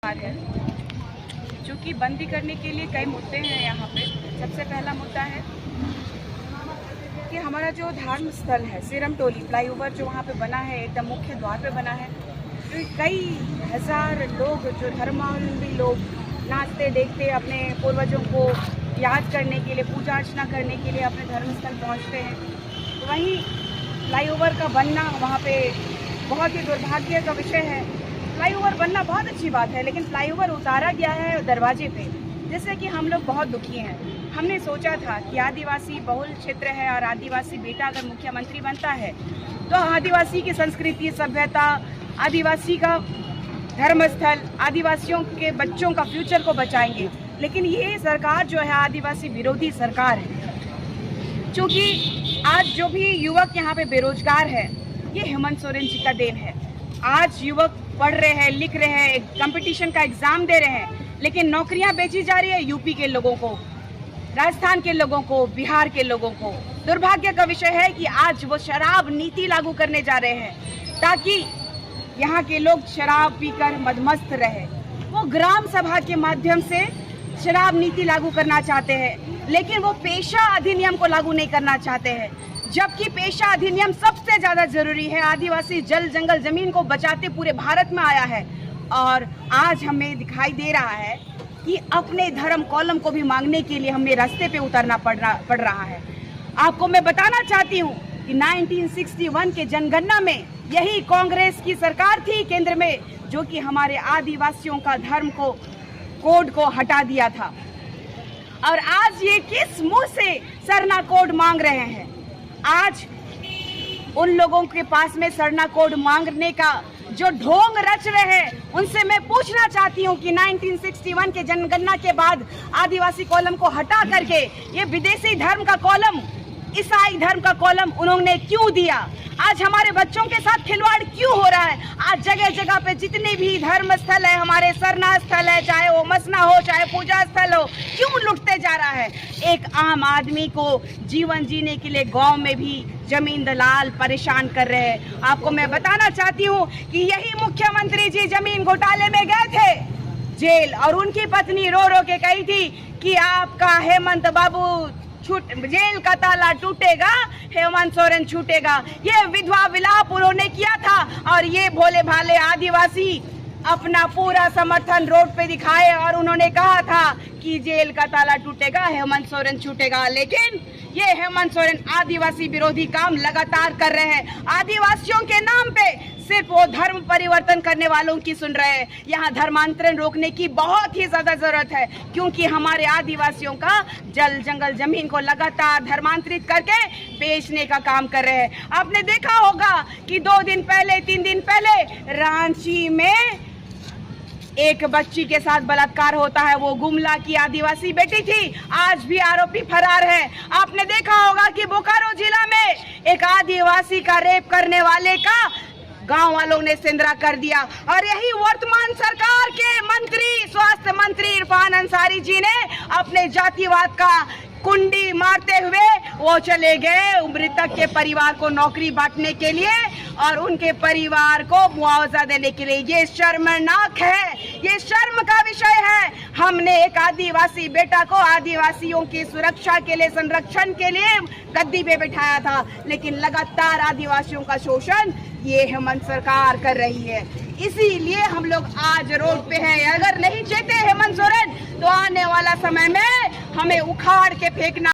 है जो कि बंदी करने के लिए कई मुद्दे हैं यहाँ पे। सबसे पहला मुद्दा है कि हमारा जो धर्म स्थल है सिरम टोली फ्लाईओवर जो वहाँ पे बना है, एकदम मुख्य द्वार पे बना है, तो कई हजार लोग जो धर्मावलंबी लोग नाचते देखते अपने पूर्वजों को याद करने के लिए, पूजा अर्चना करने के लिए अपने धर्मस्थल पहुँचते हैं। तो वहीं फ्लाईओवर का बनना वहाँ पे बहुत ही दुर्भाग्य का विषय है। फ्लाईओवर बनना बहुत अच्छी बात है, लेकिन फ्लाईओवर उतारा गया है दरवाजे पे, जिससे कि हम लोग बहुत दुखी हैं। हमने सोचा था कि आदिवासी बहुल क्षेत्र है और आदिवासी बेटा अगर मुख्यमंत्री बनता है तो आदिवासी की संस्कृति, सभ्यता, आदिवासी का धर्मस्थल, आदिवासियों के बच्चों का फ्यूचर को बचाएंगे। लेकिन ये सरकार जो है आदिवासी विरोधी सरकार है। क्योंकि आज जो भी युवक यहाँ पे बेरोजगार है, ये हेमंत सोरेन जी का देन है। आज युवक पढ़ रहे हैं, लिख रहे हैं, कंपटीशन का एग्जाम दे रहे हैं, लेकिन नौकरियां बेची जा रही है यूपी के लोगों को, राजस्थान के लोगों को, बिहार के लोगों को। दुर्भाग्य का विषय है कि आज वो शराब नीति लागू करने जा रहे हैं ताकि यहाँ के लोग शराब पीकर मदमस्त रहे। वो ग्राम सभा के माध्यम से शराब नीति लागू करना चाहते हैं, लेकिन वो पेशा अधिनियम को लागू नहीं करना चाहते हैं, जबकि पेशा अधिनियम सबसे ज्यादा जरूरी है। आदिवासी जल जंगल जमीन को बचाते पूरे भारत में आया है और आज हमें दिखाई दे रहा है कि अपने धर्म कॉलम को भी मांगने के लिए हमें रास्ते पे उतरना पड़ रहा है। आपको मैं बताना चाहती हूँ कि 1961 के जनगणना में यही कांग्रेस की सरकार थी केंद्र में, जो कि हमारे आदिवासियों का धर्म को, कोड को हटा दिया था। और आज ये किस मुंह से सरना कोड मांग रहे हैं? आज उन लोगों के पास में सरना कोड मांगने का जो ढोंग रच रहे हैं, उनसे मैं पूछना चाहती हूँ कि 1961 के जनगणना के बाद आदिवासी कॉलम को हटा करके ये विदेशी धर्म का कॉलम, ईसाई धर्म का कॉलम उन्होंने क्यों दिया? आज हमारे बच्चों के साथ खिलवाड़ क्यों हो रहा है? आज जगह जगह पे जितने भी धर्म स्थल है, हमारे सरना स्थल है, चाहे वो मसना हो, चाहे पूजा स्थल हो, क्यों लुटते जा रहा है? एक आम आदमी को जीवन जीने के लिए गांव में भी जमीन दलाल परेशान कर रहे हैं। आपको मैं बताना चाहती हूँ कि यही मुख्यमंत्री जी जमीन घोटाले में गए थे जेल, और उनकी पत्नी रो रो के कही थी कि आपका हेमंत बाबू जेल का ताला टूटेगा, हेमंत सोरेन छूटेगा। ये विधवा विलाप उन्होंने किया था और ये भोले भाले आदिवासी अपना पूरा समर्थन रोड पे दिखाए और उन्होंने कहा था कि जेल का ताला टूटेगा, हेमंत सोरेन छूटेगा। लेकिन ये हेमंत सोरेन आदिवासी विरोधी काम लगातार कर रहे हैं। आदिवासियों के नाम पे सिर्फ वो धर्म परिवर्तन करने वालों की सुन रहे हैं। यहाँ धर्मांतरण रोकने की बहुत ही ज्यादा जरूरत है, क्योंकि हमारे आदिवासियों का जल जंगल जमीन को लगातार धर्मांतरित करके बेचने का काम कर रहे हैं। आपने देखा होगा कि 2 दिन पहले, 3 दिन पहले रांची में एक बच्ची के साथ बलात्कार होता है। वो गुमला की आदिवासी बेटी थी, आज भी आरोपी फरार है। आपने देखा होगा कि बोकारो जिला में एक आदिवासी का रेप करने वाले का गांव वालों ने सिंदरा कर दिया। और यही वर्तमान सरकार के मंत्री, स्वास्थ्य मंत्री इरफान अंसारी जी ने अपने जातिवाद का कुंडी मारते हुए वो चले गए मृतक के परिवार को नौकरी बांटने के लिए और उनके परिवार को मुआवजा देने के लिए। ये शर्मनाक है, ये शर्म का विषय है। हमने एक आदिवासी बेटा को आदिवासियों की सुरक्षा के लिए, संरक्षण के लिए गद्दी पे बिठाया था, लेकिन लगातार आदिवासियों का शोषण ये हेमंत सरकार कर रही है। इसीलिए हम लोग आज रोड पे हैं। अगर नहीं चेते हेमंत सोरेन तो आने वाला समय में हमें उखाड़ के फेंकना